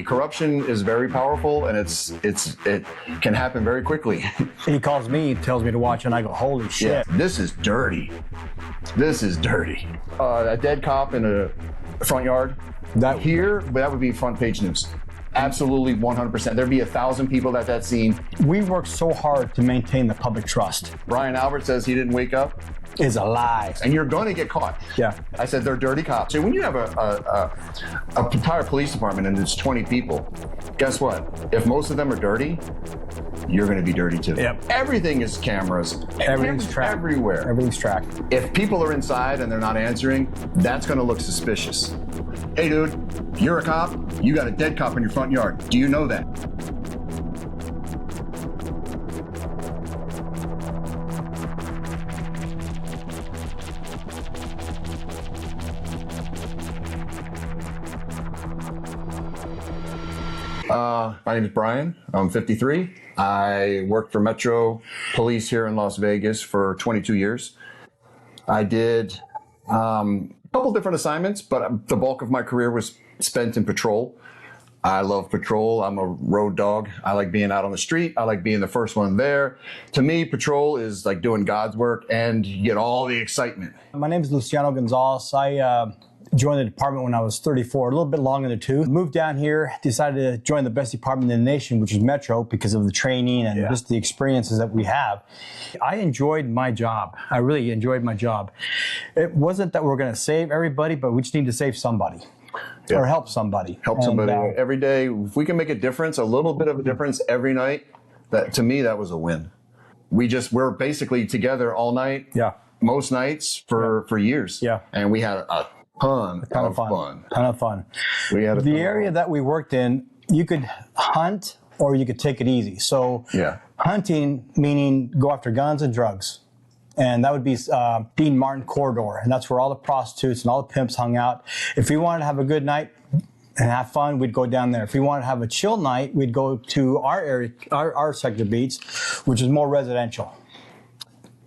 Corruption is very powerful, and it can happen very quickly. He calls me, tells me to watch, and I go, holy shit. Yeah, this is dirty. This is dirty. A dead cop in a front yard. That would be front page news. Absolutely 100%. There'd be 1,000 people at that scene. We worked so hard to maintain the public trust. Brian Albert says he didn't wake up. Is a lie. And you're going to get caught. Yeah. I said they're dirty cops. So when you have a entire police department and it's 20 people, guess what? If most of them are dirty, you're going to be dirty too. Yep. Everything is cameras. Everything's tracked. Everywhere. Everything's tracked. If people are inside and they're not answering, that's going to look suspicious. Hey, dude, you're a cop. You got a dead cop in your front yard. Do you know that? My name is Bryon. I'm 53. I worked for Metro Police here in Las Vegas for 22 years. I did a couple different assignments, but the bulk of my career was spent in patrol. I love patrol. I'm a road dog. I like being out on the street. I like being the first one there. To me, patrol is like doing God's work, and you get all the excitement. My name is Bryon Gonzo. I joined the department when I was 34, a little bit long in the tooth. Moved down here, decided to join the best department in the nation, which is Metro, because of the training and just the experiences that we have. I enjoyed my job. I really enjoyed my job. It wasn't that we're going to save everybody, but we just need to save somebody. Yeah. Or help somebody. Help somebody every day. If we can make a difference, a little bit of a difference every night, that to me, that was a win. We're basically together all night. Yeah. Most nights for years. Yeah. And we had a ton of fun. Ton of fun. We had the area that we worked in, you could hunt or you could take it easy. So hunting, meaning go after guns and drugs. And that would be Dean Martin Corridor. And that's where all the prostitutes and all the pimps hung out. If we wanted to have a good night and have fun, we'd go down there. If we wanted to have a chill night, we'd go to our area, our sector beats, which is more residential.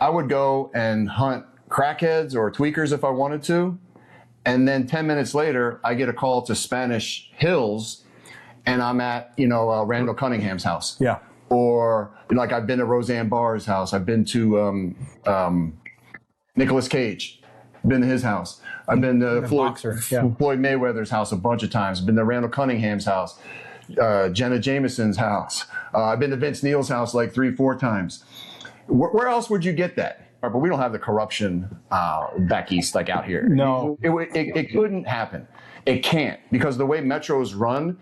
I would go and hunt crackheads or tweakers if I wanted to. And then 10 minutes later, I get a call to Spanish Hills, and I'm at, Randall Cunningham's house. Yeah. Or, like, I've been to Roseanne Barr's house. I've been to Nicolas Cage. Been to his house. I've been to Floyd Mayweather's house a bunch of times. I've been to Randall Cunningham's house. Jenna Jameson's house. I've been to Vince Neil's house like 3-4 times. Where else would you get that? But we don't have the corruption back east like out here. No. It couldn't happen. It can't, because the way Metro's run,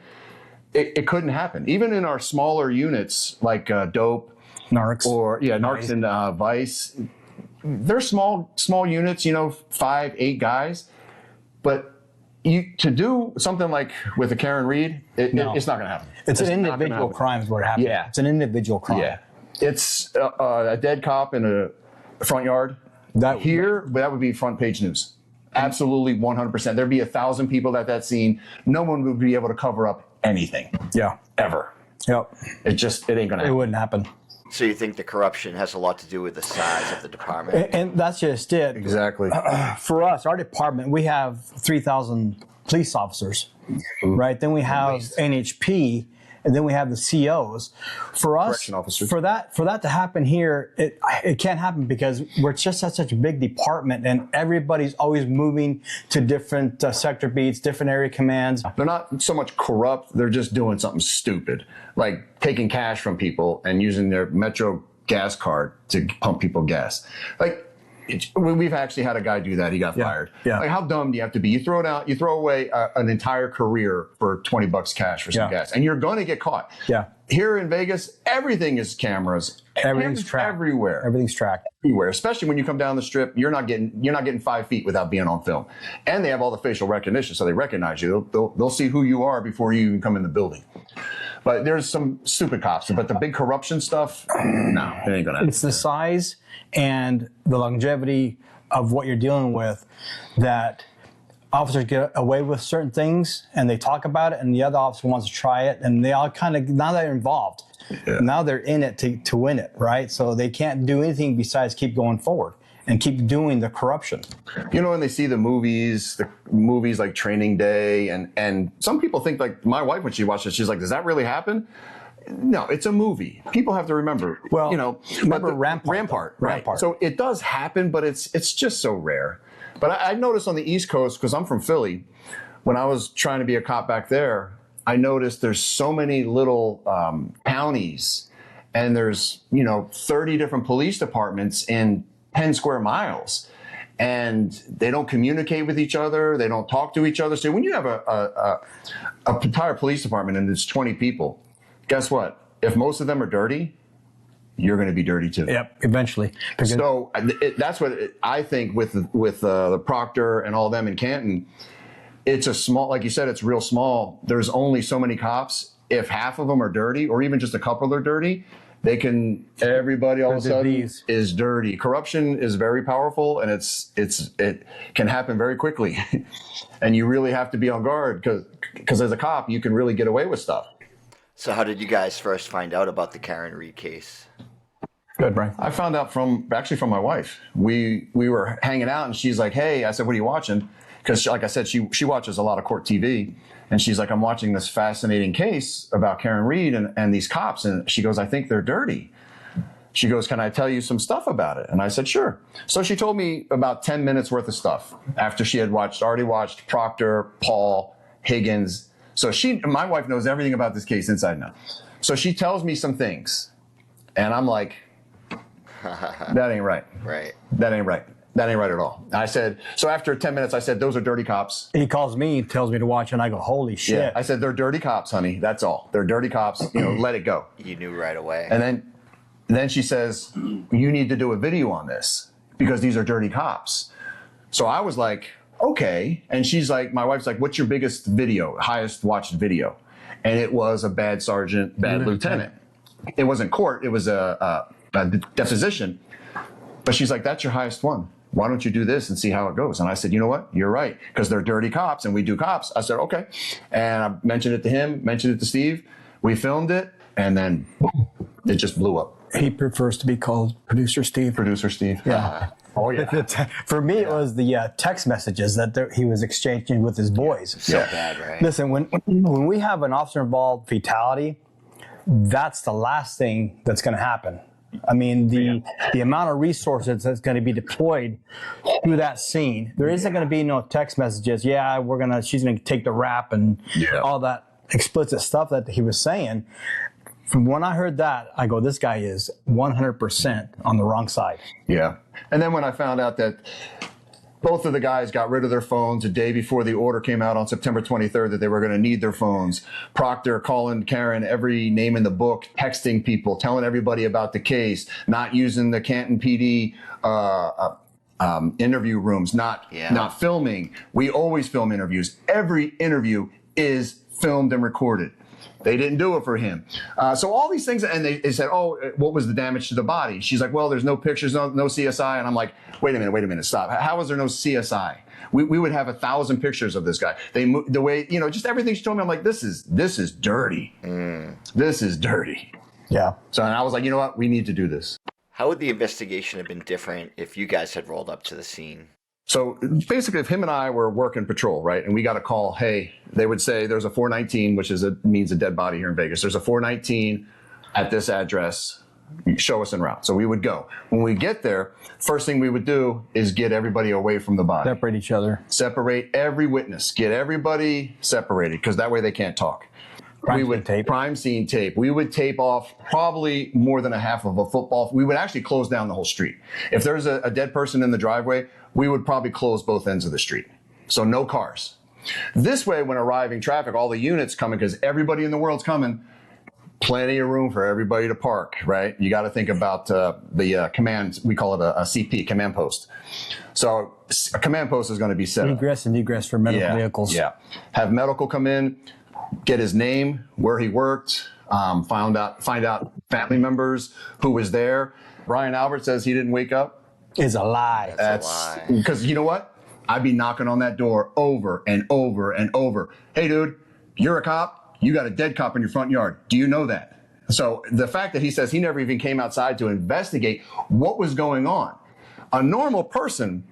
it couldn't happen. Even in our smaller units like Dope, Narcs, Narcs and Vice, they're small units, 5-8 guys. But to do something like with a Karen Reed, it's not going to happen. It's an individual crime is what happened. Yeah. It's an individual crime. Yeah. It's a dead cop in a front yard. That would be front page news. Absolutely 100%. There'd be 1,000 people at that scene. No one would be able to cover up anything. Yeah. Ever. Yep. It ain't gonna happen. It wouldn't happen. So you think the corruption has a lot to do with the size of the department? And that's just it. Exactly. For us, our department, we have 3,000 police officers, right? Then we have NHP, and then we have the COs. For us, for that to happen here, it can't happen because we're just such a big department, and everybody's always moving to different sector beats, different area commands. They're not so much corrupt; they're just doing something stupid, like taking cash from people and using their Metro gas card to pump people gas. Like, we've actually had a guy do that. He got fired. Yeah. Like, how dumb do you have to be? You throw away an entire career for $20 cash for some gas, and you're going to get caught. Yeah. Here in Vegas, everything is cameras. Everything's tracked. Everywhere. Everything's tracked. Everywhere. Especially when you come down the strip, you're not getting 5 feet without being on film. And they have all the facial recognition, so they recognize you. They'll see who you are before you even come in the building. But there's some stupid cops. But the big corruption stuff, no, it ain't gonna happen. It's the size and the longevity of what you're dealing with that officers get away with certain things and they talk about it, and the other officer wants to try it, and they all kind of, now they're involved. Yeah. Now they're in it to win it, right? So they can't do anything besides keep going forward. and keep doing the corruption. You know, when they see the movies like Training Day, and some people think, like my wife, when she watched it, she's like, does that really happen? No, it's a movie. People have to remember, well, you know, remember Rampart, right? So it does happen, but it's just so rare. But I noticed on the East Coast, because I'm from Philly, when I was trying to be a cop back there, I noticed there's so many little counties, and there's, you know, 30 different police departments in 10 square miles, and they don't communicate with each other. They don't talk to each other. So when you have a entire police department and it's 20 people, guess what? If most of them are dirty, you're going to be dirty too. Yep, eventually. So that's what I think with the Proctor and all of them in Canton. It's a small, like you said, it's real small. There's only so many cops. If half of them are dirty, or even just a couple are dirty, everybody all of a sudden is dirty. Corruption is very powerful, and it can happen very quickly. And you really have to be on guard, because as a cop, you can really get away with stuff. So how did you guys first find out about the Karen Reed case? Good, Bryon. I found out from my wife. We were hanging out, and she's like, hey, I said, what are you watching? Because like I said, she watches a lot of court TV. And she's like, I'm watching this fascinating case about Karen Reed and these cops. And she goes, I think they're dirty. She goes, can I tell you some stuff about it? And I said, sure. So she told me about 10 minutes worth of stuff after she had already watched Proctor, Paul, Higgins. So my wife knows everything about this case inside and out. So she tells me some things, and I'm like, that ain't right. Right. That ain't right. That ain't right at all. I said, so after 10 minutes, I said, those are dirty cops. He calls me, tells me to watch, and I go, holy shit. Yeah. I said, they're dirty cops, honey. That's all. They're dirty cops. You know, let it go. You knew right away. And then she says, you need to do a video on this because these are dirty cops. So I was like, okay. And she's like, my wife's like, what's your biggest video, highest watched video? And it was a bad sergeant, bad lieutenant. It wasn't court. It was a deposition. But she's like, that's your highest one. Why don't you do this and see how it goes? And I said, you know what? You're right. Because they're dirty cops and we do cops. I said, okay. And I mentioned it to him, mentioned it to Steve. We filmed it, and then boom, it just blew up. He prefers to be called Producer Steve. Producer Steve. Yeah. Oh, yeah. For me, it was the text messages that he was exchanging with his boys. So bad, right? Listen, when we have an officer-involved fatality, that's the last thing that's going to happen. I mean, the amount of resources that's going to be deployed through that scene, there isn't going to be no text messages. Yeah, she's going to take the rap and all that explicit stuff that he was saying. From when I heard that, I go, this guy is 100% on the wrong side. Yeah. And then when I found out that both of the guys got rid of their phones a day before the order came out on September 23rd that they were going to need their phones. Proctor calling Karen every name in the book, texting people, telling everybody about the case, not using the Canton PD interview rooms, not filming. We always film interviews. Every interview is filmed and recorded. They didn't do it for him. So all these things, and they said, oh, what was the damage to the body? She's like, well, there's no pictures, no CSI. And I'm like, wait a minute, stop. How is there no CSI? We would have 1,000 pictures of this guy. The way, just everything she told me, I'm like, this is dirty. This is dirty. Yeah. So and I was like, you know what? We need to do this. How would the investigation have been different if you guys had rolled up to the scene? So basically, if him and I were working patrol, right, and we got a call, hey, they would say there's a 419, which means a dead body here in Vegas. There's a 419 at this address. Show us en route. So we would go. When we get there, first thing we would do is get everybody away from the body. Separate each other. Separate every witness. Get everybody separated, because that way they can't talk. Crime scene tape. We would tape off probably more than a half of a football. We would actually close down the whole street. If there's a dead person in the driveway, we would probably close both ends of the street. So no cars. This way, when arriving traffic, all the units coming, because everybody in the world's coming, plenty of room for everybody to park, right? You got to think about the command, we call it a CP, command post. So a command post is going to be set up. Egress and egress for medical vehicles. Yeah. Have medical come in, get his name, where he worked, find out family members who was there. Bryon Albert says he didn't wake up. Is a lie. That's a lie. Because you know what? I'd be knocking on that door over and over and over. Hey, dude, you're a cop. You got a dead cop in your front yard. Do you know that? So the fact that he says he never even came outside to investigate what was going on. A normal person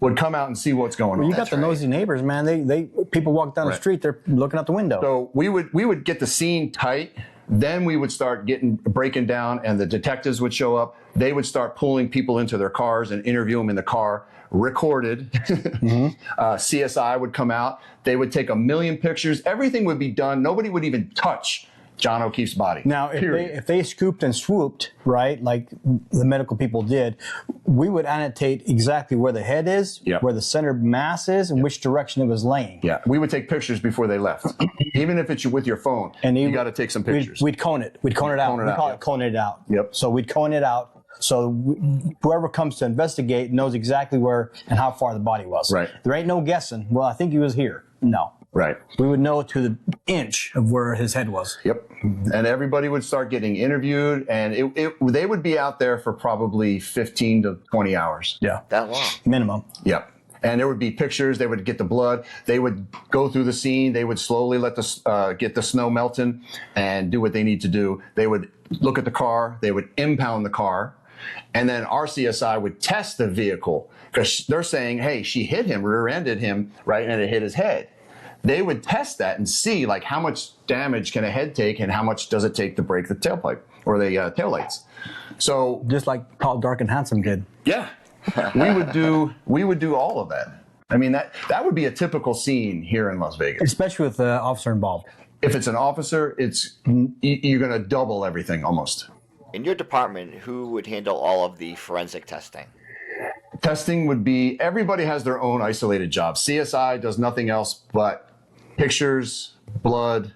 would come out and see what's going on. You got the nosy neighbors, man. They people walk down the street, they're looking out the window. So we would get the scene tight. Then we would start breaking down, and the detectives would show up. They would start pulling people into their cars and interview them in the car, recorded. CSI would come out. They would take 1 million pictures. Everything would be done. Nobody would even touch John O'Keefe's body. Now, if they scooped and swooped, right, like the medical people did, we would annotate exactly where the head is, where the center mass is, and which direction it was laying. Yeah, we would take pictures before they left. Even if it's with your phone, and you got to take some pictures. We'd cone it. We'd cone it out. We call it cone it out. Yep. So we'd cone it out. So whoever comes to investigate knows exactly where and how far the body was. Right. There ain't no guessing. Well, I think he was here. No. Right. We would know to the inch of where his head was. Yep. And everybody would start getting interviewed, and they would be out there for probably 15 to 20 hours. Yeah. That long. Minimum. Yep. And there would be pictures. They would get the blood. They would go through the scene. They would slowly let get the snow melting and do what they need to do. They would look at the car. They would impound the car. And then our CSI would test the vehicle because they're saying, hey, she hit him, rear-ended him, right, and it hit his head. They would test that and see, like, how much damage can a head take and how much does it take to break the tailpipe or the taillights. So just like Tall, Dark, and Handsome did. Yeah. we would do all of that. I mean, that would be a typical scene here in Las Vegas. Especially with the officer involved. If it's an officer, you're going to double everything almost. In your department, who would handle all of the forensic testing? Testing would be, everybody has their own isolated job. CSI does nothing else but pictures, blood,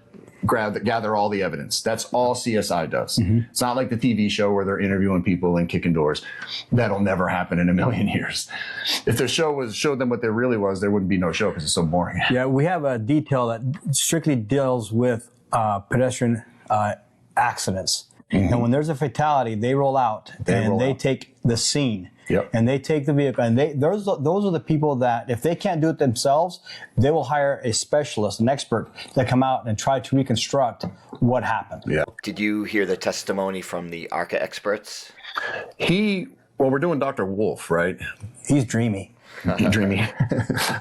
gather all the evidence. That's all CSI does. Mm-hmm. It's not like the TV show where they're interviewing people and kicking doors. That'll never happen in a million years. If the show showed them what there really was, there wouldn't be no show because it's so boring. Yeah, we have a detail that strictly deals with pedestrian accidents. Mm-hmm. And when there's a fatality, they roll out they take the scene. Yep. And they take the vehicle, and those are the people that, if they can't do it themselves, they will hire a specialist, an expert, that come out and try to reconstruct what happened. Yeah. Did you hear the testimony from the ARCA experts? We're doing Dr. Wolf, right? He's dreamy. Dreamy.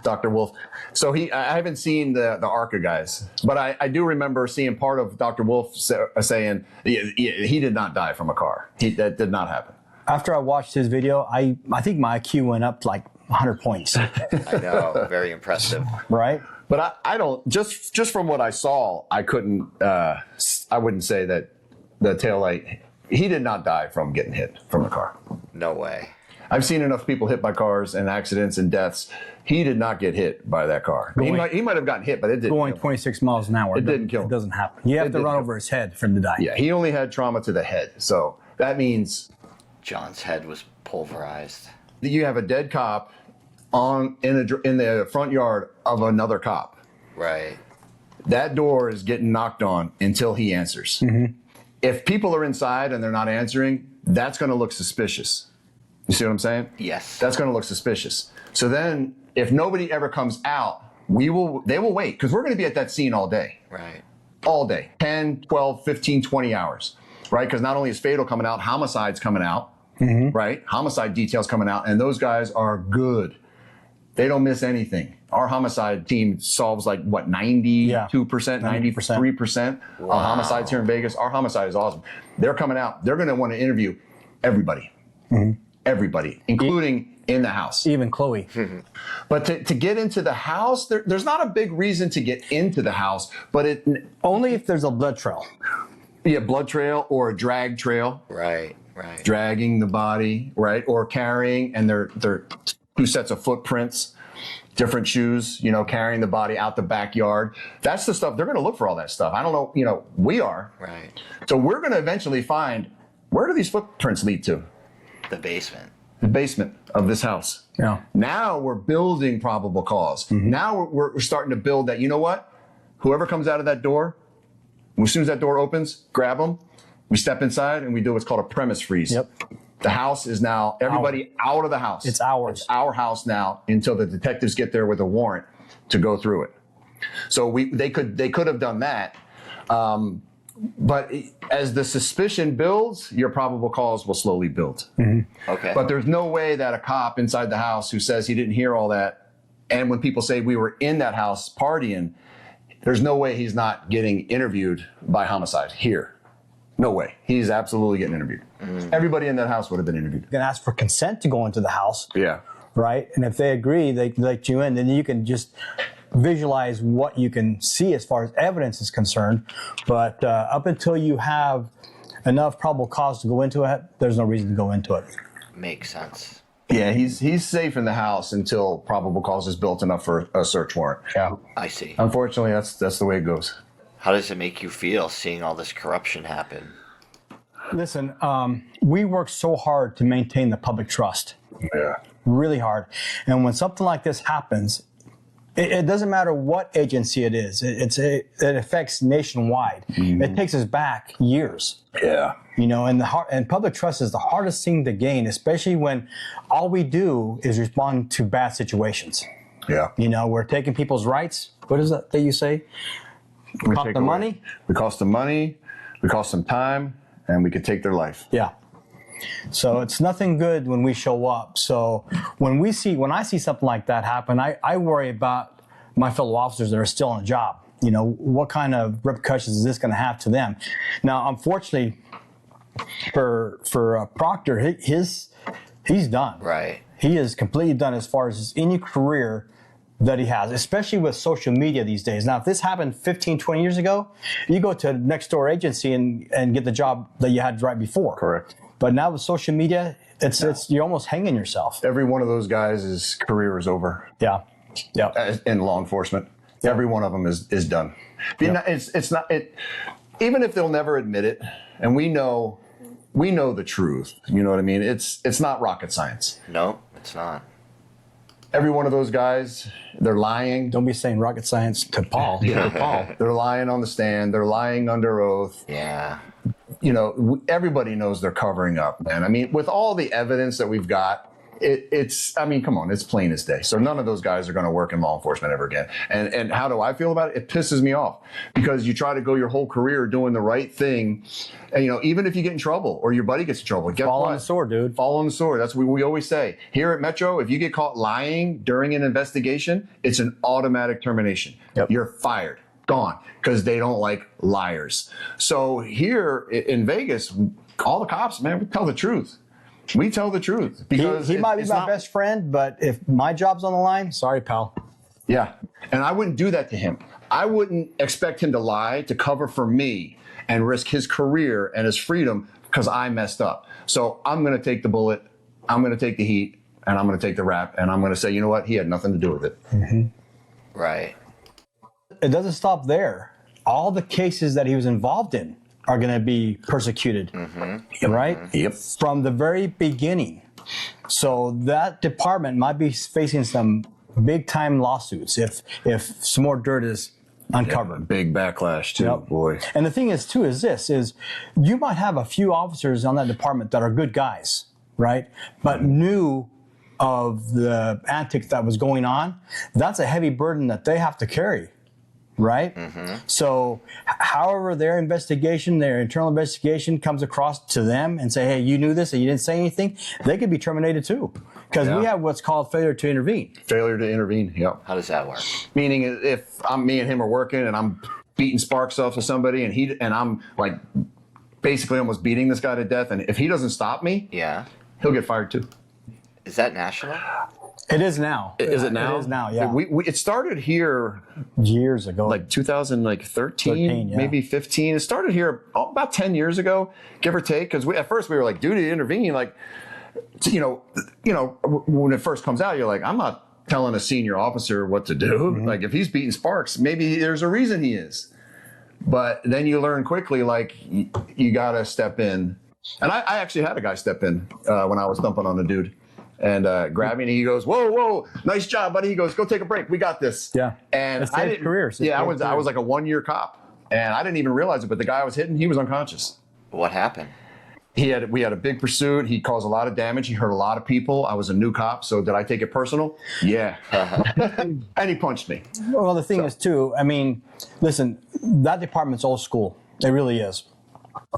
Dr. Wolf. So I haven't seen the ARCA guys, but I do remember seeing part of Dr. Wolf saying he did not die from a car. That did not happen. After I watched his video, I think my IQ went up like 100 points. I know, very impressive. Right? But I don't, just from what I saw, I wouldn't say that the taillight, he did not die from getting hit from a car. No way. I've seen enough people hit by cars and accidents and deaths. He did not get hit by that car. He might have gotten hit, but it didn't. Going 26 miles an hour. It didn't kill him. It doesn't happen. You have to run over his head for him to die. Yeah, he only had trauma to the head. So that means John's head was pulverized. You have a dead cop in the front yard of another cop. Right. That door is getting knocked on until he answers. Mm-hmm. If people are inside and they're not answering, that's going to look suspicious. You see what I'm saying? Yes. That's going to look suspicious. So then, if nobody ever comes out, they will wait, because we're going to be at that scene all day. Right. All day. 10, 12, 15, 20 hours. Right? Because not only is fatal coming out, homicide's coming out. Mm-hmm. Right? Homicide details coming out, and those guys are good. They don't miss anything. Our homicide team solves 92%, 93% of homicides here in Vegas. Our homicide is awesome. They're coming out. They're going to want to interview everybody. Mm-hmm. Everybody, including in the house. Even Chloe. Mm-hmm. But to get into the house, there's not a big reason to get into the house, but only if there's a blood trail. Yeah, blood trail or a drag trail. Right. Dragging the body, right? Or carrying, and they're 2 sets of footprints, different shoes, carrying the body out the backyard. That's the stuff. They're going to look for all that stuff. I don't know, we are. Right. So we're going to eventually find, where do these footprints lead to? The basement. The basement of this house. Yeah. Now we're building probable cause. Mm-hmm. Now we're starting to build that, you know what? Whoever comes out of that door, as soon as that door opens, grab them. We step inside and we do what's called a premise freeze. Yep. The house is now, everybody out of the house. It's ours. It's our house now until the detectives get there with a warrant to go through it. So they could have done that. But as the suspicion builds, your probable cause will slowly build. Okay. But there's no way that a cop inside the house who says he didn't hear all that, and when people say we were in that house partying, there's no way he's not getting interviewed by homicide here. No way. He's absolutely getting interviewed. Everybody in that house would have been interviewed. You can ask for consent to go into the house. Yeah. Right? And if they agree, they let you in, then you can just visualize what you can see as far as evidence is concerned. But up until you have enough probable cause to go into it, there's no reason to go into it. Makes sense. Yeah, he's safe in the house until probable cause is built enough for a search warrant. Yeah. I see. Unfortunately, that's the way it goes. How does it make you feel seeing all this corruption happen? Listen, we work so hard to maintain the public trust. Yeah. Really hard. And when something like this happens, it doesn't matter what agency it is. It affects nationwide. It takes us back years. Yeah. You know, and public trust is the hardest thing to gain, especially when all we do is respond to bad situations. Yeah. You know, we're taking people's rights. What is that you say? We cost them money. We cost them money. We cost them time, and we could take their life. Yeah. So it's nothing good when we show up. So when I see something like that happen, I worry about my fellow officers that are still on the job. You know, what kind of repercussions is this going to have to them? Now, unfortunately, for Proctor, he's done. Right. He is completely done as far as any career that he has, especially with social media these days. Now, if this happened 15, 20 years ago, you go to a next door agency and get the job that you had right before. Correct. But now with social media, it's you're almost hanging yourself. Every one of those guys' career is over. Yeah. Yeah. In law enforcement, every one of them is done. It's not. Even if they'll never admit it, and we know the truth. You know what I mean? It's not rocket science. No, it's not. Every one of those guys, they're lying. Don't be saying rocket science to Paul. Yeah, Paul. They're lying on the stand. They're lying under oath. Yeah. You know, everybody knows they're covering up, man. I mean, with all the evidence that we've got, it's, I mean, come on, it's plain as day. So none of those guys are going to work in law enforcement ever again. And how do I feel about it? It pisses me off because you try to go your whole career doing the right thing. And, you know, even if you get in trouble or your buddy gets in trouble, Fall on the sword, dude. Fall on the sword. That's what we always say. Here at Metro, if you get caught lying during an investigation, it's an automatic termination. Yep. You're fired. Gone, because they don't like liars. So here in Vegas, all the cops, man, we tell the truth. We tell the truth because he might be my best friend, but if my job's on the line, sorry, pal. Yeah, and I wouldn't do that to him. I wouldn't expect him to lie to cover for me and risk his career and his freedom because I messed up. So I'm going to take the bullet. I'm going to take the heat, and I'm going to take the rap, and I'm going to say, you know what? He had nothing to do with it. Mm-hmm. Right. It doesn't stop there. All the cases that he was involved in are going to be persecuted, right? Yep. From the very beginning. So that department might be facing some big time lawsuits if some more dirt is uncovered. Yeah, big backlash too, boy. And the thing is too is you might have a few officers on that department that are good guys, right? But knew of the antics that was going on. That's a heavy burden that they have to carry. Right? So however their internal investigation comes across to them and say, hey, you knew this and you didn't say anything, they could be terminated too. Because we have what's called failure to intervene. Failure to intervene, yeah. How does that work? Meaning if me and him are working and I'm beating sparks off of somebody and I'm like basically almost beating this guy to death, and if he doesn't stop me, he'll get fired too. Is that national? It is now. Is it now? It is now, yeah. It started here years ago. Like 2013, maybe 15. It started here about 10 years ago, give or take. Because at first we were like, duty to intervene. Like, you know, when it first comes out, you're like, I'm not telling a senior officer what to do. Like, if he's beating sparks, maybe there's a reason he is. But then you learn quickly, like, you got to step in. And I actually had a guy step in when I was dumping on a dude. And grabbed me, and he goes, "Whoa, nice job, buddy." He goes, "Go take a break. We got this." Yeah. And I didn't. I was like a 1-year cop, and I didn't even realize it. But the guy I was hitting, he was unconscious. What happened? We had a big pursuit. He caused a lot of damage. He hurt a lot of people. I was a new cop, so did I take it personal? Yeah. And he punched me. Well, the thing is too, I mean, listen, that department's old school. It really is.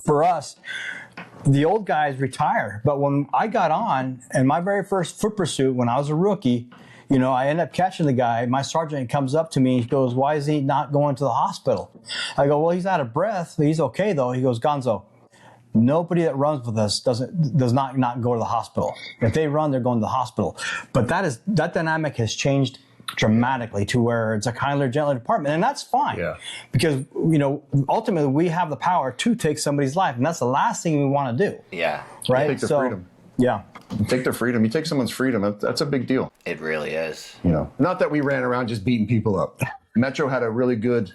For us, the old guys retire. But when I got on, and my very first foot pursuit when I was a rookie, you know, I ended up catching the guy. My sergeant comes up to me. He goes, "Why is he not going to the hospital?" I go, "Well, he's out of breath. He's okay, though." He goes, "Gonzo, nobody that runs with us does not go to the hospital. If they run, they're going to the hospital." But that dynamic has changed dramatically to where it's a kinder, gentler department, and that's fine. Yeah. Because, you know, ultimately we have the power to take somebody's life, and that's the last thing we want to do. Yeah. Right. Take their freedom. Yeah. You take their freedom. You take someone's freedom. That's a big deal. It really is. You know, not that we ran around just beating people up. Metro had a really good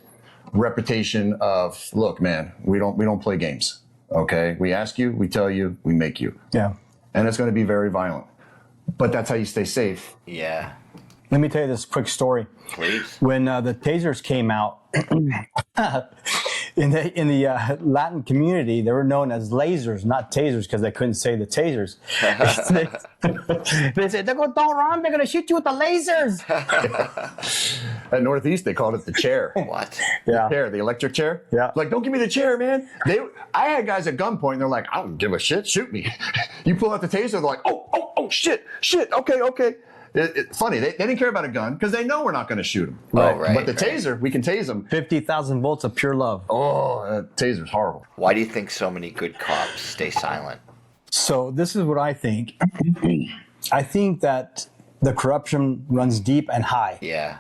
reputation of, look, man, we don't play games. Okay, we ask you, we tell you, we make you. Yeah. And it's going to be very violent. But that's how you stay safe. Yeah. Let me tell you this quick story. Please. When the tasers came out in the Latin community, they were known as lasers, not tasers, because they couldn't say the tasers. They said, "Don't run, they're going to shoot you with the lasers." At Northeast, they called it the chair. What? Yeah. Chair, the electric chair. Yeah. Like, don't give me the chair, man. I had guys at gunpoint, and they're like, "I don't give a shit. Shoot me." You pull out the taser, they're like, "Oh, shit. Okay." It's funny. They didn't care about a gun because they know we're not going to shoot them. Right. Oh, right. But the taser, we can tase them. 50,000 volts of pure love. Oh, that taser's horrible. Why do you think so many good cops stay silent? So this is what I think. I think that the corruption runs deep and high. Yeah.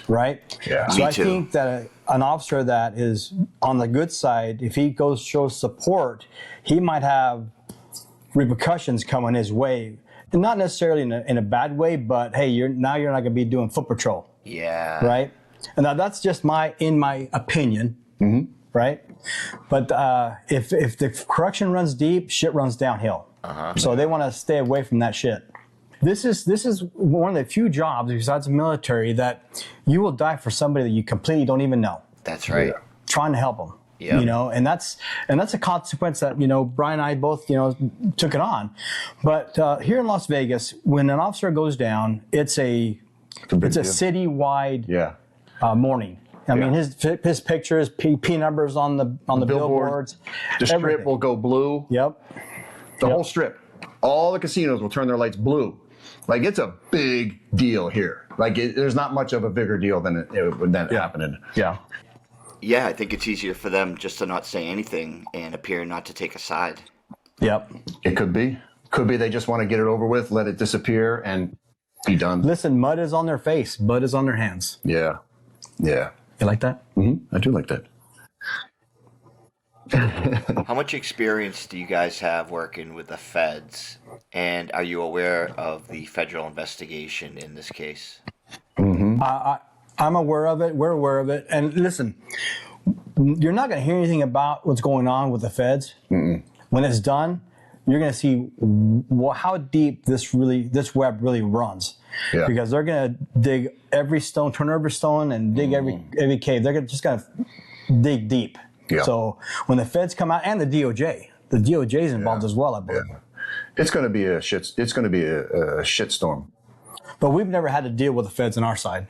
Right? Yeah. So Me I too. think that an officer that is on the good side, if he shows support, he might have repercussions coming his way. And not necessarily in a bad way, but hey, you're not going to be doing foot patrol. Yeah. Right? And now that's just in my opinion. Mm-hmm. Right? But if the corruption runs deep, shit runs downhill. So they want to stay away from that shit. This is one of the few jobs besides the military that you will die for somebody that you completely don't even know. That's right. Yeah. Trying to help them. Yeah. You know, and that's a consequence that, you know, Bryon and I both, you know, took it on. But here in Las Vegas, when an officer goes down, it's a citywide mourning. I mean, his pictures, P numbers on the billboards. The strip will go blue. Yep. The whole strip. All the casinos will turn their lights blue. Like, it's a big deal here. Like, there's not much of a bigger deal than it happening. Yeah. Yeah, I think it's easier for them just to not say anything and appear not to take a side. Yep. It could be. Could be they just want to get it over with, let it disappear, and be done. Listen, mud is on their face, blood is on their hands. Yeah. Yeah. You like that? Mm-hmm. I do like that. How much experience do you guys have working with the feds? And are you aware of the federal investigation in this case? Mm-hmm. I'm aware of it. We're aware of it. And listen, you're not going to hear anything about what's going on with the feds. Mm-mm. When it's done, you're going to see how deep this web really runs. Yeah. Because they're going to dig every stone, turn every stone, and dig every cave. They're just going to dig deep. Yeah. So when the feds come out, and the DOJ is involved as well, I believe. Yeah. It's going to be a shitstorm. But we've never had to deal with the feds on our side.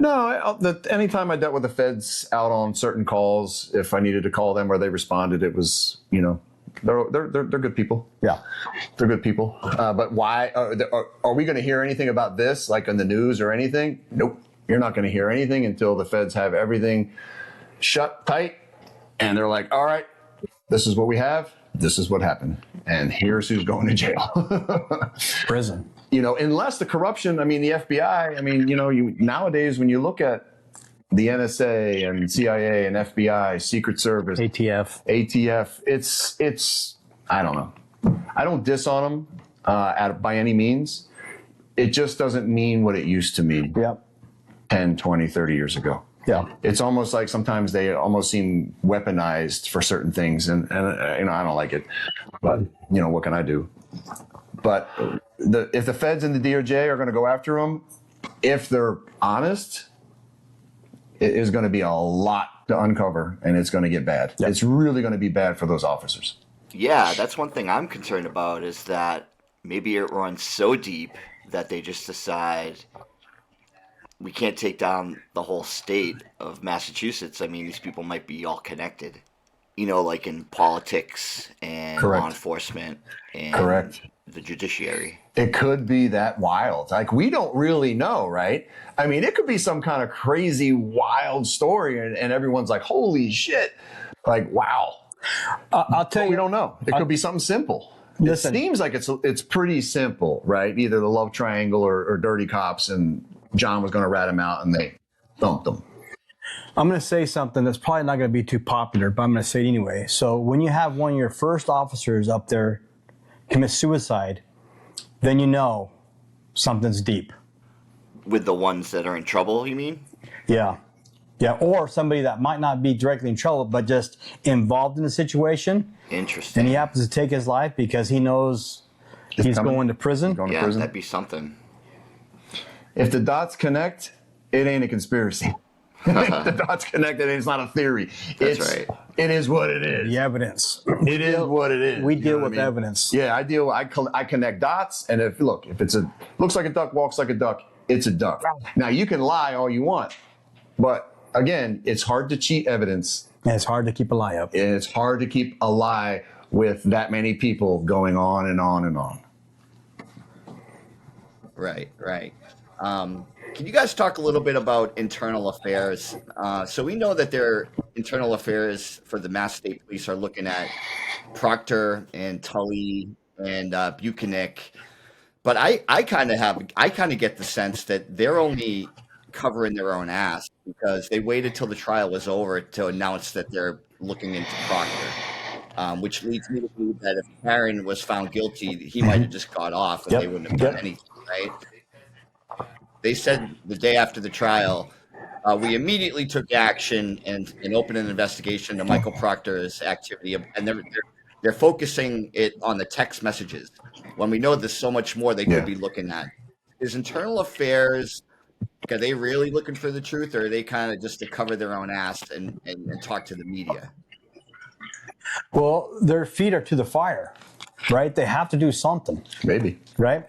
No, anytime I dealt with the feds out on certain calls, if I needed to call them or they responded, it was, you know, they're good people. Yeah, they're good people. But why are we going to hear anything about this, like in the news or anything? Nope, you're not going to hear anything until the feds have everything shut tight, and they're like, all right, this is what we have, this is what happened, and here's who's going to jail. Prison. You know, unless the corruption, I mean, the FBI, I mean, you know, nowadays when you look at the NSA and CIA and FBI, Secret Service, ATF, it's I don't know. I don't diss on them by any means. It just doesn't mean what it used to mean 10, 20, 30 years ago. Yeah. It's almost like sometimes they almost seem weaponized for certain things. And you know, I don't like it. But, you know, what can I do? But if the feds and the DOJ are going to go after them, if they're honest, it is going to be a lot to uncover, and it's going to get bad. Yep. It's really going to be bad for those officers. Yeah, that's one thing I'm concerned about, is that maybe it runs so deep that they just decide we can't take down the whole state of Massachusetts. I mean, these people might be all connected. like in politics and Correct. law enforcement and Correct. the judiciary. It could be that wild. Like, we don't really know, right? I mean, it could be some kind of crazy, wild story, and everyone's like, holy shit. Like, wow. I'll tell you. We don't know. It could be something simple. Listen. It seems like it's pretty simple, right? Either the love triangle or dirty cops, and John was going to rat him out, and they thumped him. I'm going to say something that's probably not going to be too popular, but I'm going to say it anyway. So when you have one of your first officers up there commit suicide, then you know something's deep. With the ones that are in trouble, you mean? Yeah. Yeah, or somebody that might not be directly in trouble, but just involved in the situation. Interesting. And he happens to take his life because he knows he's going to prison. Yeah, that'd be something. If the dots connect, it ain't a conspiracy. If the dots connect, it's not a theory. That's right. It is what it is. The evidence. It is what it is. We deal with evidence. Yeah, I connect dots, and if it's looks like a duck, walks like a duck, it's a duck. Now, you can lie all you want, but again, it's hard to cheat evidence. And it's hard to keep a lie up. And it's hard to keep a lie with that many people going on and on and on. Right. Can you guys talk a little bit about internal affairs? So we know that their internal affairs for the Mass State Police are looking at Proctor and Tully and Buchanan, but I kind of get the sense that they're only covering their own ass because they waited till the trial was over to announce that they're looking into Proctor, which leads me to believe that if Karen was found guilty, he might have just got off and they wouldn't have done anything, right? They said the day after the trial, we immediately took action and opened an investigation into Michael Proctor's activity, and they're focusing it on the text messages when we know there's so much more they could be looking at. Is internal affairs, are they really looking for the truth, or are they kind of just to cover their own ass and talk to the media? Well, their feet are to the fire, right? They have to do something. Maybe. Right?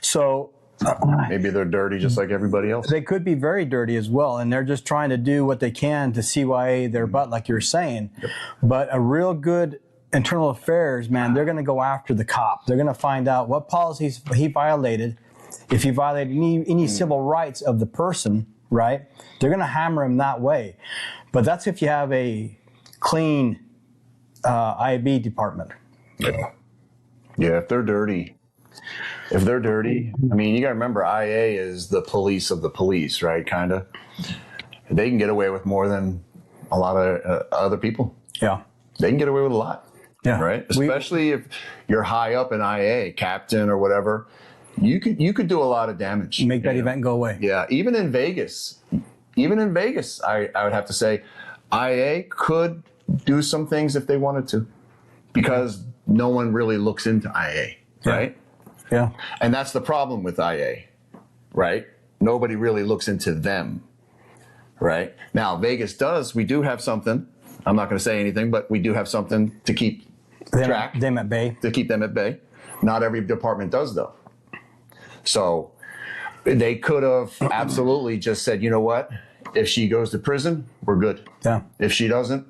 So maybe they're dirty just like everybody else. They could be very dirty as well, and they're just trying to do what they can to CYA their butt, like you're saying. Yep. But a real good internal affairs, man, they're going to go after the cop. They're going to find out what policies he violated. If he violated any civil rights of the person, right, they're going to hammer him that way. But that's if you have a clean IB department. Yeah, if they're dirty. I mean, you got to remember, IA is the police of the police, right? Kind of. They can get away with more than a lot of other people. Yeah. They can get away with a lot. Yeah. Right? Especially if you're high up in IA, captain or whatever. You could do a lot of damage. Make that event go away. Yeah. Even in Vegas, I would have to say, IA could do some things if they wanted to, because no one really looks into IA, right? Yeah. And that's the problem with IA, right? Nobody really looks into them, right? Now, Vegas does. We do have something. I'm not going to say anything, but we do have something to keep track. Them at bay. To keep them at bay. Not every department does, though. So they could have absolutely just said, you know what? If she goes to prison, we're good. Yeah. If she doesn't,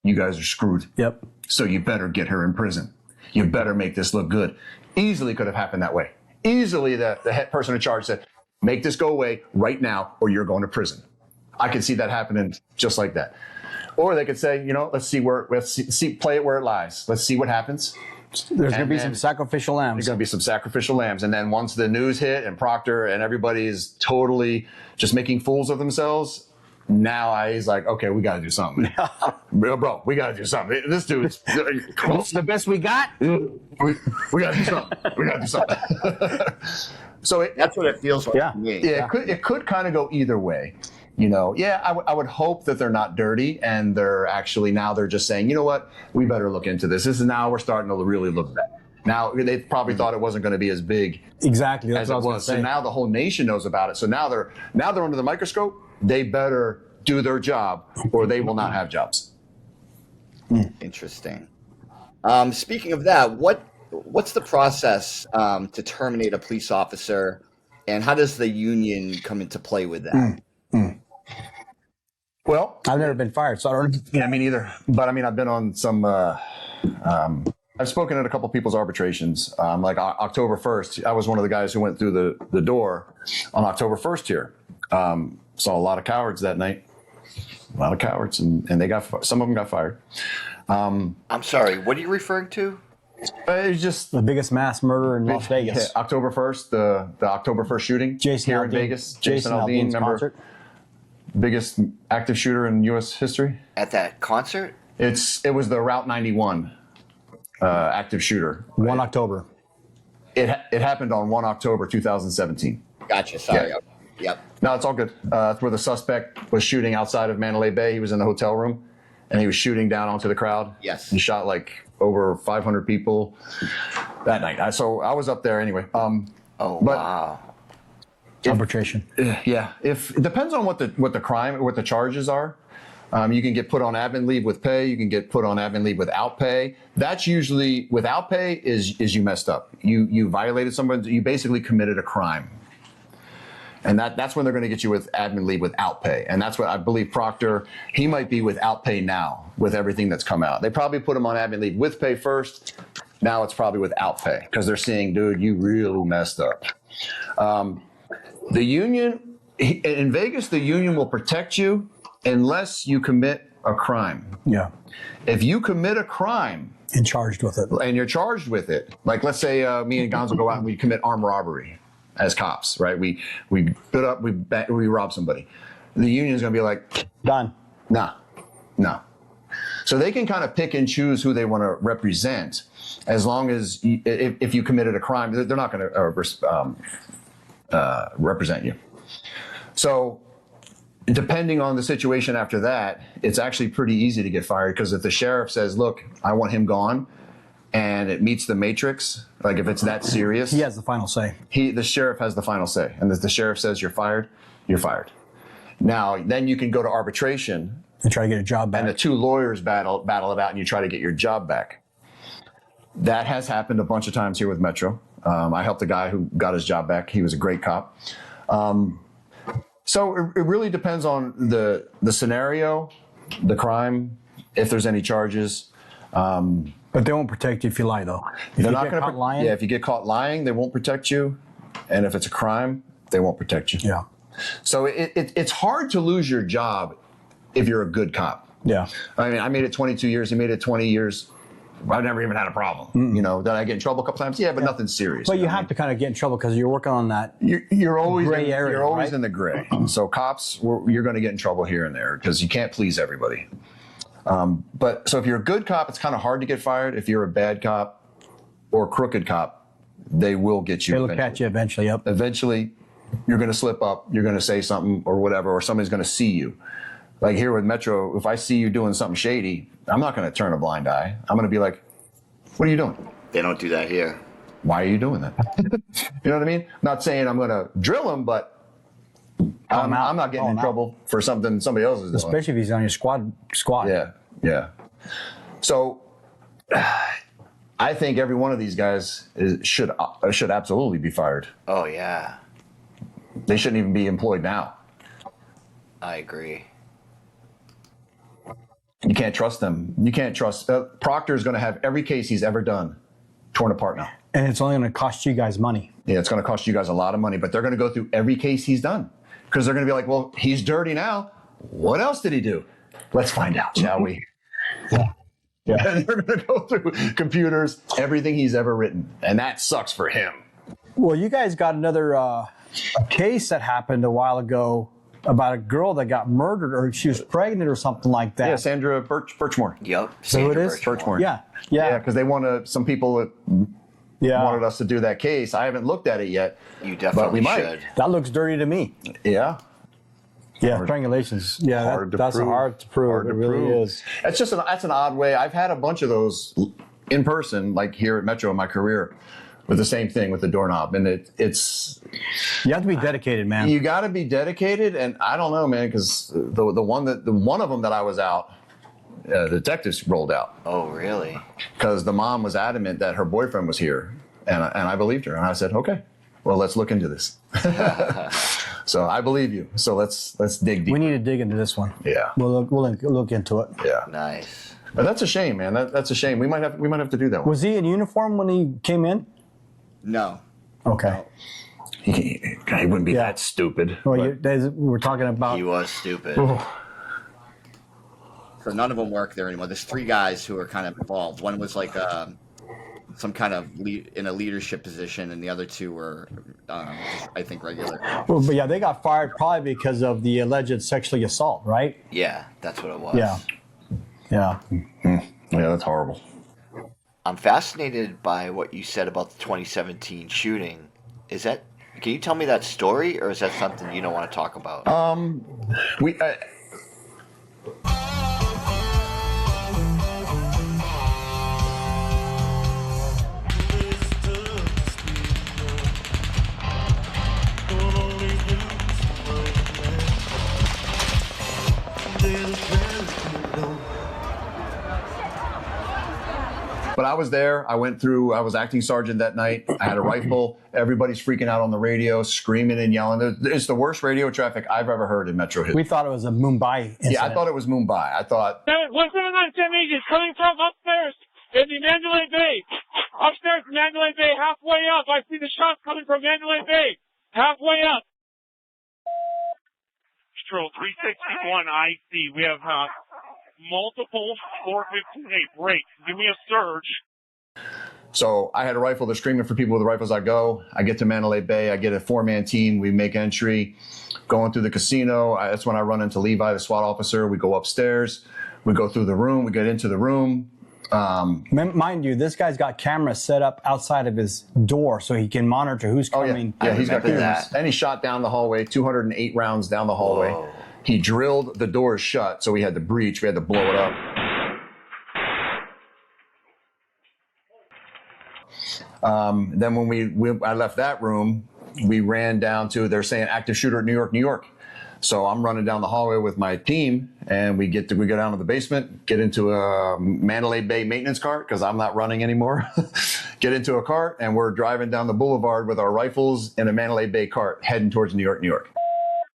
you guys are screwed. Yep. So you better get her in prison. You better make this look good. Easily could have happened that way. Easily the head person in charge said, make this go away right now or you're going to prison. I could see that happening just like that. Or they could say, let's play it where it lies. Let's see what happens. There's going to be some sacrificial lambs. There's going to be some sacrificial lambs. And then once the news hit and Proctor and everybody is totally just making fools of themselves, now he's like, okay, we got to do something. Bro, we got to do something. This dude's the best we got. We got to do something. We got to do something. So that's what it feels like to me. Yeah, it could kind of go either way. I would hope that they're not dirty and they're just saying, you know what, we better look into this. This is now we're starting to really look bad. Now, they probably thought it wasn't going to be as big exactly as it was. So now the whole nation knows about it. So now they're under the microscope. They better do their job or they will not have jobs. Interesting. Speaking of that, what's the process to terminate a police officer, and how does the union come into play with that? Well, I've never been fired, so I don't. Yeah, me neither. But I mean, I've been on some. I've spoken at a couple people's arbitrations. Like October 1st, I was one of the guys who went through the door on October 1st here. Saw a lot of cowards that night. A lot of cowards, and some of them got fired. I'm sorry. What are you referring to? It's just The biggest mass murder in Las Vegas. Yeah, October 1st, the October 1st shooting here in Vegas. Jason Aldean, Aldean's remember? concert. Biggest active shooter in U.S. history. At that concert? It was the Route 91 active shooter. 1 October. It happened on 1 October 2017. Gotcha. Sorry. Yeah. Yep. No, it's all good. That's where the suspect was shooting outside of Mandalay Bay. He was in the hotel room, and he was shooting down onto the crowd. Yes. He shot like over 500 people that night. So I was up there anyway. Wow. Arbitration. Yeah. It depends on what the charges are. You can get put on admin leave with pay. You can get put on admin leave without pay. That's usually without pay is you messed up. You violated someone. You basically committed a crime. And that's when they're going to get you with admin leave without pay. And that's what I believe Proctor, he might be without pay now with everything that's come out. They probably put him on admin leave with pay first. Now it's probably without pay because they're saying, dude, you really messed up. The union, in Vegas, the union will protect you unless you commit a crime. Yeah. If you commit a crime And charged with it. and you're charged with it, like let's say me and Gonzo go out and we commit armed robbery as cops, right? We put up, we rob somebody. The union's going to be like, Done. no. So they can kind of pick and choose who they want to represent, as long as if you committed a crime, they're not going to represent you. So depending on the situation after that, it's actually pretty easy to get fired, because if the sheriff says, look, I want him gone, and it meets the matrix, like if it's that serious, He has the final say. the sheriff has the final say. And if the sheriff says you're fired, you're fired. Now, then you can go to arbitration And try to get a job back. and the two lawyers battle it out, and you try to get your job back. That has happened a bunch of times here with Metro. I helped a guy who got his job back. He was a great cop. So it really depends on the scenario, the crime, if there's any charges. But they won't protect you if you lie, though. If They're you not get going caught to. lying, Yeah, if you get caught lying, they won't protect you, and if it's a crime, they won't protect you. Yeah. So it's hard to lose your job if you're a good cop. Yeah. I mean, I made it 22 years. He made it 20 years. I never even had a problem. You know, did I get in trouble a couple times? Yeah, but nothing serious. But you have to kind of get in trouble because you're working on that. You're always gray area, You're always right? in the gray. So cops, you're going to get in trouble here and there because you can't please everybody. But so if you're a good cop, it's kind of hard to get fired. If you're a bad cop or crooked cop, they will get you. They look at you eventually. Yep. Eventually, you're going to slip up. You're going to say something or whatever, or somebody's going to see you. Like here with Metro, if I see you doing something shady, I'm not going to turn a blind eye. I'm going to be like, what are you doing? They don't do that here. Why are you doing that? You know what I mean? Not saying I'm going to drill him, but I'm not getting in trouble for something somebody else is doing. Especially if he's on your squad. Yeah. So I think every one of these guys should absolutely be fired. Oh, yeah. They shouldn't even be employed now. I agree. You can't trust them. You can't trust. Proctor's going to have every case he's ever done torn apart now. And it's only going to cost you guys money. Yeah, it's going to cost you guys a lot of money, but they're going to go through every case he's done because they're going to be like, well, he's dirty now. What else did he do? Let's find out, shall we? Yeah. And they're going to go through computers, everything he's ever written. And that sucks for him. Well, you guys got another a case that happened a while ago about a girl that got murdered, or she was pregnant or something like that. Yeah, Sandra Birchmore. Yep. So who it is? Birchmore. Yeah. Yeah, because they want some people wanted us to do that case. I haven't looked at it yet. You definitely but we might. should. That looks dirty to me. Yeah. Yeah, strangulations. Yeah, that's hard to prove. Hard to it really prove. is. It's just that's an odd way. I've had a bunch of those in person, like here at Metro in my career, with the same thing with the doorknob, and it's. You have to be dedicated, man. You got to be dedicated, and I don't know, man, because the one of them that I was out, the detectives rolled out. Oh, really? Because the mom was adamant that her boyfriend was here, and I believed her, and I said, okay, well, let's look into this. So I believe you. So let's dig deep. We need to dig into this one. Yeah. We'll look into it. Yeah. Nice. But that's a shame, man. That's a shame. We might have to do that one. Was he in uniform when he came in? No. Okay. No. He wouldn't be that stupid. Well, we're talking about. He was stupid. So none of them work there anymore. There's 3 guys who are kind of involved. One was like some kind of in a leadership position, and the other 2 were, I think, regular. Well, but yeah, they got fired probably because of the alleged sexual assault, right? Yeah, that's what it was. Yeah. Yeah. Yeah, that's horrible. I'm fascinated by what you said about the 2017 shooting. Can you tell me that story, or is that something you don't want to talk about? But I was there. I was acting sergeant that night. I had a rifle. Everybody's freaking out on the radio, screaming and yelling. It's the worst radio traffic I've ever heard in Metro history. We thought it was a Mumbai incident. Yeah, I thought it was Mumbai. I thought... 179 is coming from upstairs in the Mandalay Bay. Upstairs in Mandalay Bay, halfway up. I see the shots coming from Mandalay Bay. Halfway up. Patrol 361 IC. We have multiple 458 breaks. Give me a surge. So I had a rifle. They're screaming for people with rifles. I get to Mandalay Bay. I get a 4-man team. We make entry. Going through the casino. That's when I run into Levi, the SWAT officer. We go upstairs. We go through the room. We get into the room. Mind you, this guy's got cameras set up outside of his door so he can monitor who's coming. Yeah, he's got cameras. And he shot down the hallway, 208 rounds down the hallway. Whoa. He drilled the doors shut, so we had to breach. We had to blow it up. Then when I left that room, we ran down to, they're saying active shooter at New York, New York. So I'm running down the hallway with my team, and we go down to the basement, get into a Mandalay Bay maintenance cart, because I'm not running anymore. Get into a cart, and we're driving down the boulevard with our rifles in a Mandalay Bay cart, heading towards New York, New York.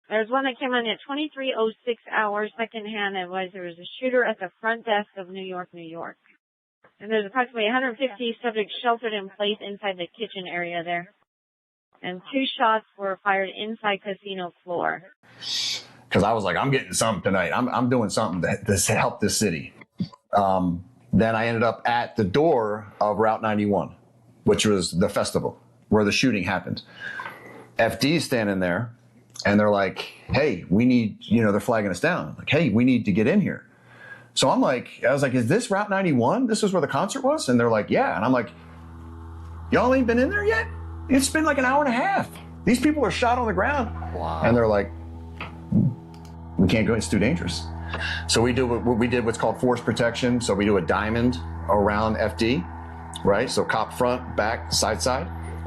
There's one that came on at 23:06 hours, secondhand. There was a shooter at the front desk of New York, New York. And there's approximately 150 subjects sheltered in place inside the kitchen area there. And 2 shots were fired inside casino floor. Because I was like, I'm getting something tonight. I'm doing something to help this city. Then I ended up at the door of Route 91, which was the festival where the shooting happened. FD's standing there, and they're like, hey, we need, they're flagging us down. Like, hey, we need to get in here. So I was like, is this Route 91? This is where the concert was? And they're like, yeah. And I'm like, y'all ain't been in there yet? It's been like an hour and a half. These people are shot on the ground. Wow. And they're like, we can't go, it's too dangerous. So we did what's called force protection. So we do a diamond around FD, right? So cop front, back, side,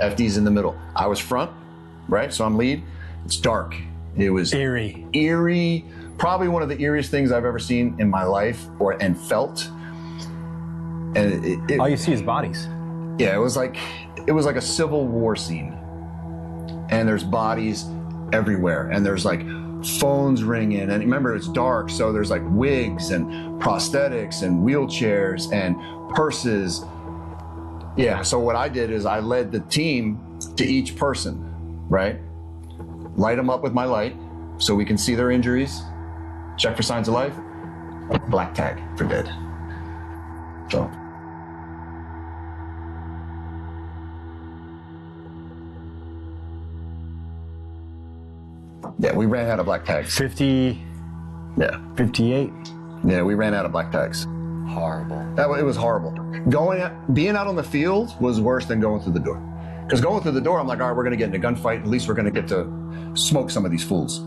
FD's in the middle. I was front, right? So I'm lead. It's dark. It was eerie, probably one of the eeriest things I've ever seen in my life and felt. And all you see is bodies. Yeah, it was like a Civil War scene. And there's bodies everywhere, and there's like phones ringing, and remember it's dark, so there's like wigs and prosthetics and wheelchairs and purses. Yeah, so what I did is I led the team to each person, right? Light them up with my light so we can see their injuries, check for signs of life, black tag for dead. So. Yeah, we ran out of black tags. 50. Yeah. 58. Yeah, we ran out of black tags. Horrible. It was horrible. Being out on the field was worse than going through the door. Because going through the door, I'm like, all right, we're going to get in a gunfight. At least we're going to get to smoke some of these fools.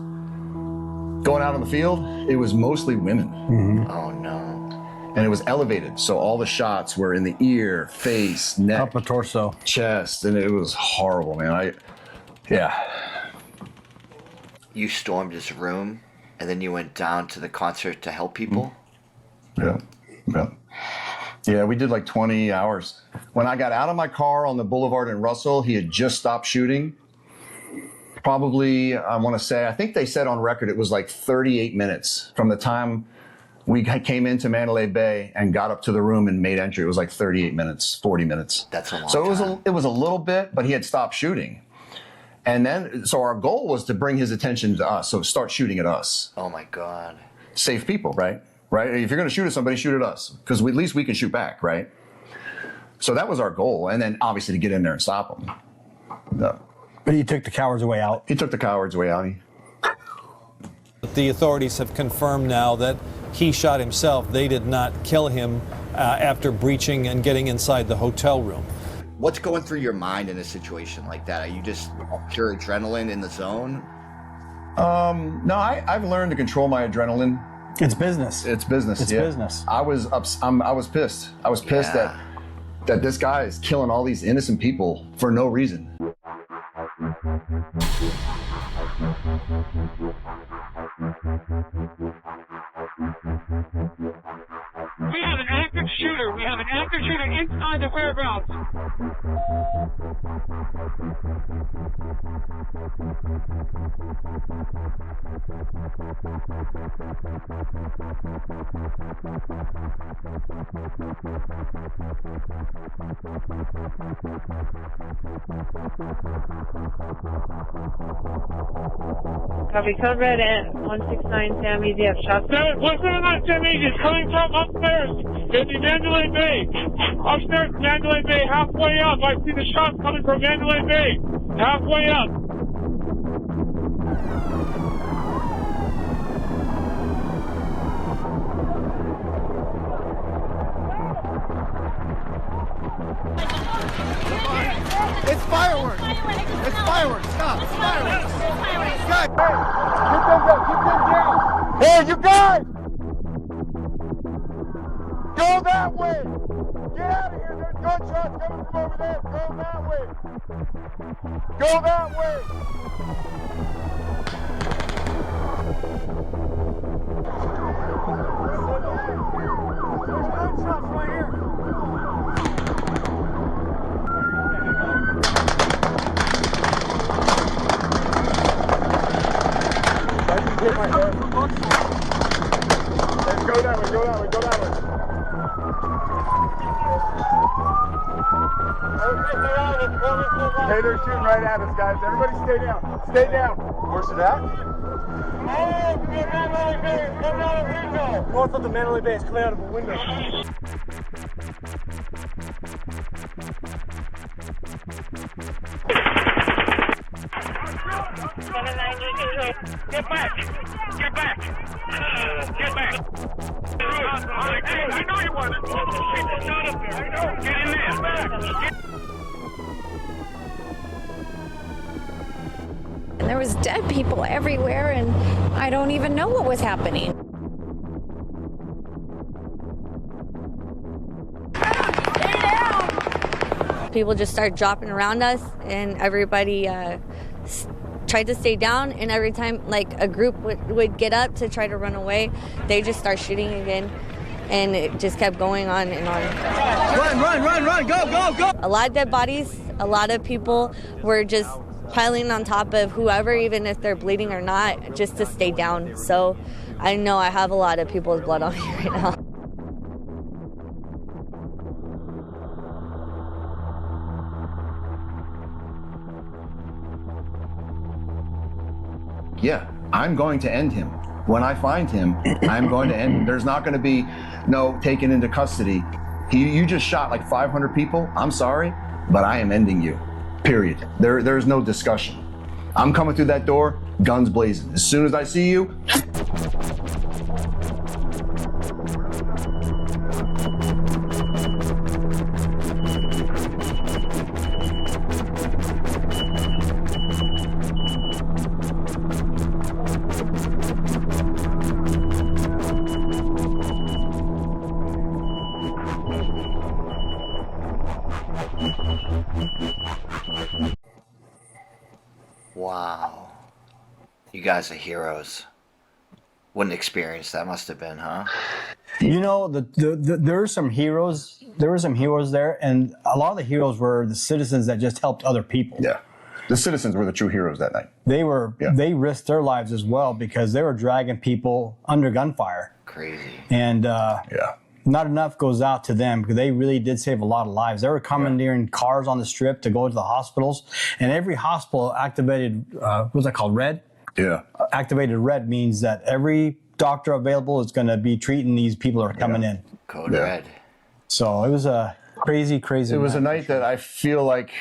Going out on the field, it was mostly women. Mm-hmm. Oh, no. And it was elevated. So all the shots were in the ear, face, neck. Upper torso. Chest. And it was horrible, man. Yeah. You stormed his room, and then you went down to the concert to help people? Yeah, we did like 20 hours. When I got out of my car on the boulevard in Russell, he had just stopped shooting. probably, I want to say, I think they said on record it was like 38 minutes from the time we came into Mandalay Bay and got up to the room and made entry. It was like 38 minutes, 40 minutes. That's a long so time. It was a little bit, but he had stopped shooting. And then, so our goal was to bring his attention to us. So start shooting at us. Oh my God. Safe people, right? Right? If you're going to shoot at somebody, shoot at us. Because at least we can shoot back, right? So that was our goal. And then obviously to get in there and stop them. No. But he took the coward's way out. He took the coward's way out. The authorities have confirmed now that he shot himself. They did not kill him after breaching and getting inside the hotel room. What's going through your mind in a situation like that? Are you just pure adrenaline in the zone? No, I've learned to control my adrenaline. It's business. It's business. It's business. I was pissed. I was pissed that this guy is killing all these innocent people for no reason. We have an active shooter. We have an active shooter inside the whereabouts. Copy, code red at 169 Sam, easy up shot. 179 Sam Easy is coming from upstairs in the Mandalay Bay. Upstairs, Mandalay Bay, halfway up. I see the shots coming from Mandalay Bay, halfway up. It's fireworks! It's fireworks! Stop! It's fireworks! God! Hey! Keep them down! Hey, you guys! Go that way! Get out of here! There's gunshots coming from over there! Go that way! Go that way! There's gunshots right here! Hit my head. Let's go that way, go that way, go that way. Hey, they're shooting right at us, guys. Everybody stay down. Stay down. Where's it at? North of the Mandalay Bay. It's coming out of a window. Get back! Get back! Get back! I know you want it. Get in there. And there was dead people everywhere, and I don't even know what was happening. People just started dropping around us, and everybody tried to stay down, and every time like a group would get up to try to run away, they just start shooting again, and it just kept going on and on. Run, go! A lot of dead bodies, a lot of people were just piling on top of whoever, even if they're bleeding or not, just to stay down. So I know I have a lot of people's blood on me right now. Yeah, I'm going to end him. When I find him, I'm going to end him. There's not going to be no taken into custody. You just shot like 500 people. I'm sorry, but I am ending you. Period. There's no discussion. I'm coming through that door, guns blazing. As soon as I see you, Wow. You guys are heroes. What an experience that must have been, huh? You know, there were some heroes. There were some heroes there, and a lot of the heroes were the citizens that just helped other people. yeah. The citizens were the true heroes that night. They risked their lives as well because they were dragging people under gunfire. Crazy. And not enough goes out to them because they really did save a lot of lives. They were commandeering cars on the strip to go to the hospitals, and every hospital activated, what's that called, red? Yeah. Activated red means that every doctor available is going to be treating these people that are coming in. Code red. So it was a crazy, crazy It was a night that I feel like,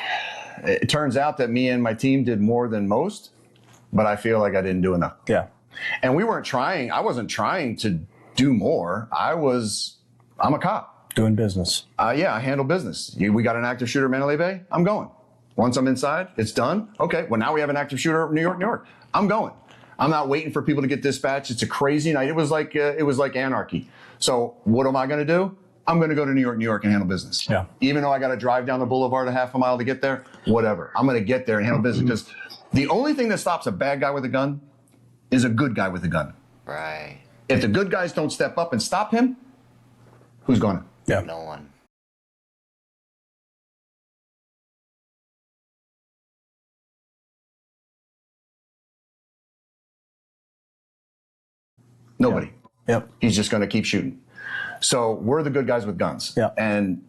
it turns out that me and my team did more than most, but I feel like I didn't do enough. Yeah. And we weren't trying, I wasn't trying to do more. I'm a cop. Doing business. I handle business. We got an active shooter in Mandalay Bay, I'm going. Once I'm inside, it's done. Okay, well now we have an active shooter in New York. I'm going. I'm not waiting for people to get dispatched. It's a crazy night. It was like anarchy. So what am I going to do? I'm going to go to New York and handle business. Yeah. Even though I got to drive down the boulevard a half a mile to get there, whatever. I'm going to get there and handle business because the only thing that stops a bad guy with a gun is a good guy with a gun. Right. If the good guys don't step up and stop him, who's going to? Yeah. No one. Nobody. Yep. He's just going to keep shooting. So we're the good guys with guns. Yeah. And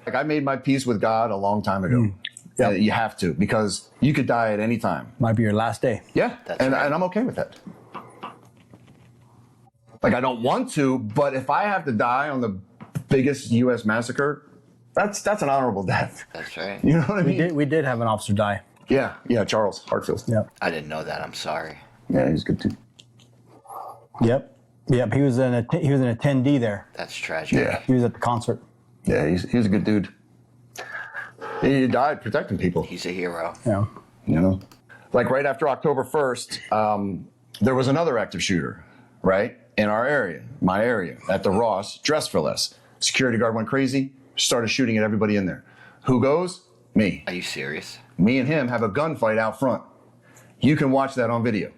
like I made my peace with God a long time ago. Yeah. You have to, because you could die at any time. Might be your last day. Yeah. That's and right. I'm okay with that. Like I don't want to, but if I have to die on the biggest U.S. massacre, that's an honorable death. That's right. You know what I mean? We did have an officer die. Yeah. Charles Hartfield. Yeah. I didn't know that. I'm sorry. Yeah, he's good too. Yep. He was an attendee there. That's tragic. Yeah. He was at the concert. Yeah, he's a good dude. He died protecting people. He's a hero. Yeah. You know, like right after October 1st, there was another active shooter, right? In our area, my area, at the Ross, dressed for less. Security guard went crazy, started shooting at everybody in there. Who goes? Me. Are you serious? Me and him have a gunfight out front. You can watch that on video.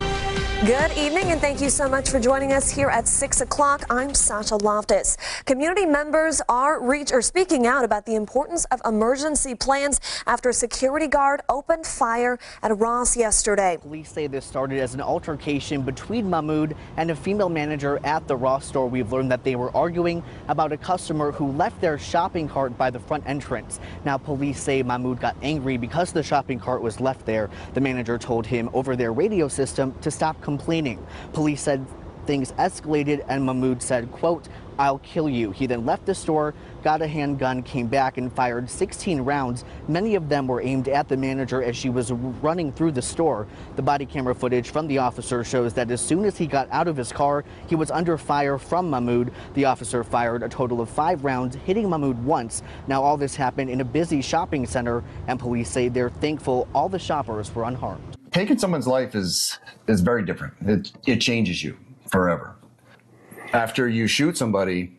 Good evening, and thank you so much for joining us here at 6 o'clock. I'm Sasha Loftus. Community members are speaking out about the importance of emergency plans after a security guard opened fire at a Ross yesterday. Police say this started as an altercation between Mahmoud and a female manager at the Ross store. We've learned that they were arguing about a customer who left their shopping cart by the front entrance. Now, police say Mahmoud got angry because the shopping cart was left there. The manager told him over their radio system to stop complaining. Police said things escalated and Mahmoud said, quote, "I'll kill you." He then left the store, got a handgun, came back and fired 16 rounds. Many of them were aimed at the manager as she was running through the store. The body camera footage from the officer shows that as soon as he got out of his car, he was under fire from Mahmoud. The officer fired a total of 5 rounds, hitting Mahmoud once. Now all this happened in a busy shopping center, and police say they're thankful all the shoppers were unharmed. Taking someone's life is very different. It changes you forever. After you shoot somebody,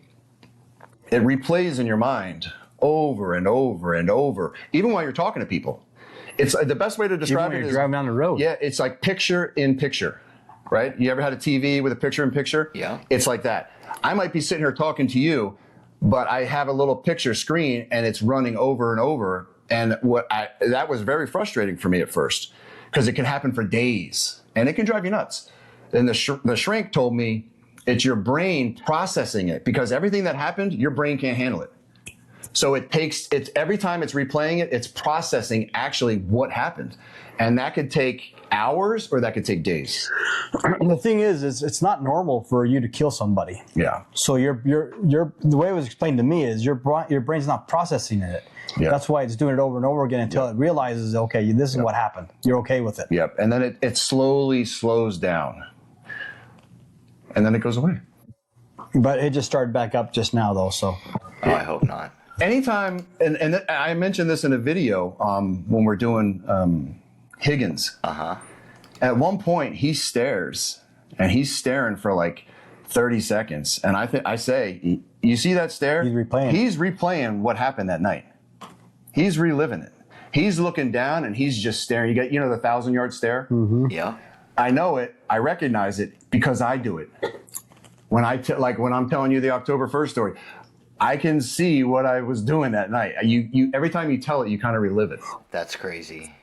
it replays in your mind over and over and over, even while you're talking to people. It's the best way to describe Even when it you're is driving down the road. Yeah, it's like picture in picture, right? You ever had a TV with a picture in picture? Yeah. It's like that. I might be sitting here talking to you, but I have a little picture screen and it's running over and over. And that was very frustrating for me at first, because it can happen for days and it can drive you nuts. And the shrink told me it's your brain processing it, because everything that happened, your brain can't handle it. So it's every time it's replaying it, it's processing actually what happened. And that could take hours or that could take days. The thing is it's not normal for you to kill somebody. Yeah. So the way it was explained to me is your brain's not processing it. Yeah. That's why it's doing it over and over again until it realizes, okay, this is what happened. You're okay with it. Yep. And then it slowly slows down. And then it goes away. But it just started back up just now, though. So. Oh, I hope not. Anytime, and I mentioned this in a video when we're doing Higgins. Uh-huh. At one point, he stares, and he's staring for like 30 seconds. And I say, you see that stare? He's replaying. He's replaying what happened that night. He's reliving it. He's looking down, and he's just staring. You get, the 1,000-yard stare? Mm-hmm. Yeah. I know it. I recognize it because I do it. When I'm telling you the October 1st story, I can see what I was doing that night. You every time you tell it, you kind of relive it. That's crazy.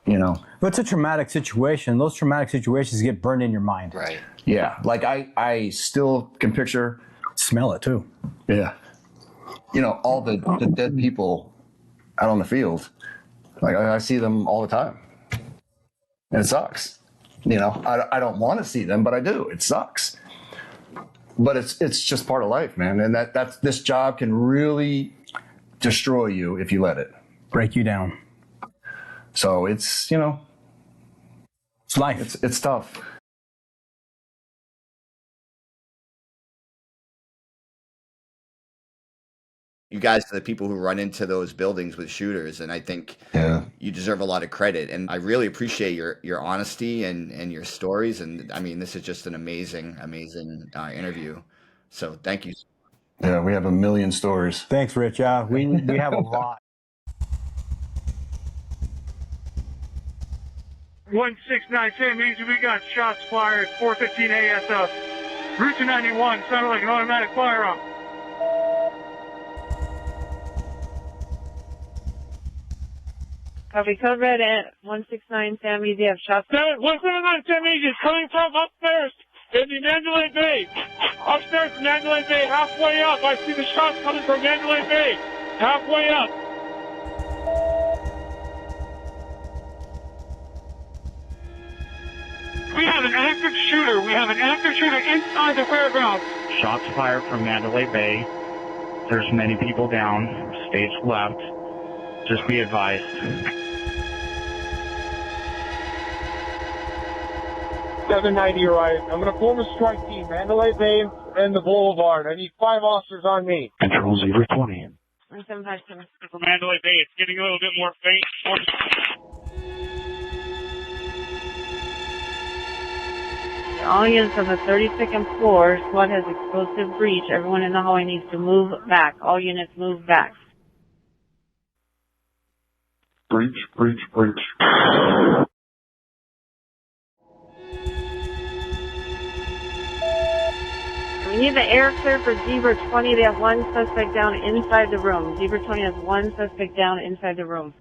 you know. But it's a traumatic situation. Those traumatic situations get burned in your mind. Right. Yeah, like I still can picture. Smell it too. Yeah. You know, all the dead people out on the field. Like I see them all the time. And it sucks. You know, I don't want to see them, but I do. It sucks. But it's just part of life, man. And that's this job can really destroy you if you let it. Break you down. So it's, you know, it's life. It's tough. You guys are the people who run into those buildings with shooters, and I think you deserve a lot of credit. And I really appreciate your honesty and your stories. And I mean, this is just an amazing interview. So thank you. Yeah, we have a million stories. Thanks, Rich. Yeah, we have a lot. 169 San Means, we got shots fired, 415 ASF. Route 291, sounded like an automatic firearm. Copy, code red at 169 San Means, you have shots. 179 San Means is coming from upstairs in the Mandalay Bay. Upstairs in Mandalay Bay, halfway up. I see the shots coming from Mandalay Bay, halfway up. We have an active shooter. We have an active shooter inside the fairgrounds. Shots fired from Mandalay Bay. There's many people down. Stage left. Just be advised. .790 right. I'm going to form a strike team. Mandalay Bay and the Boulevard. I need 5 officers on me. Control 020. 1757. For Mandalay Bay, it's getting a little bit more faint. All units on the 32nd floor, SWAT has explosive breach. Everyone in the hallway needs to move back. All units move back. Breach, breach, breach. We need the air clear for Zebra 20. They have 1 suspect down inside the room. Zebra 20 has 1 suspect down inside the room.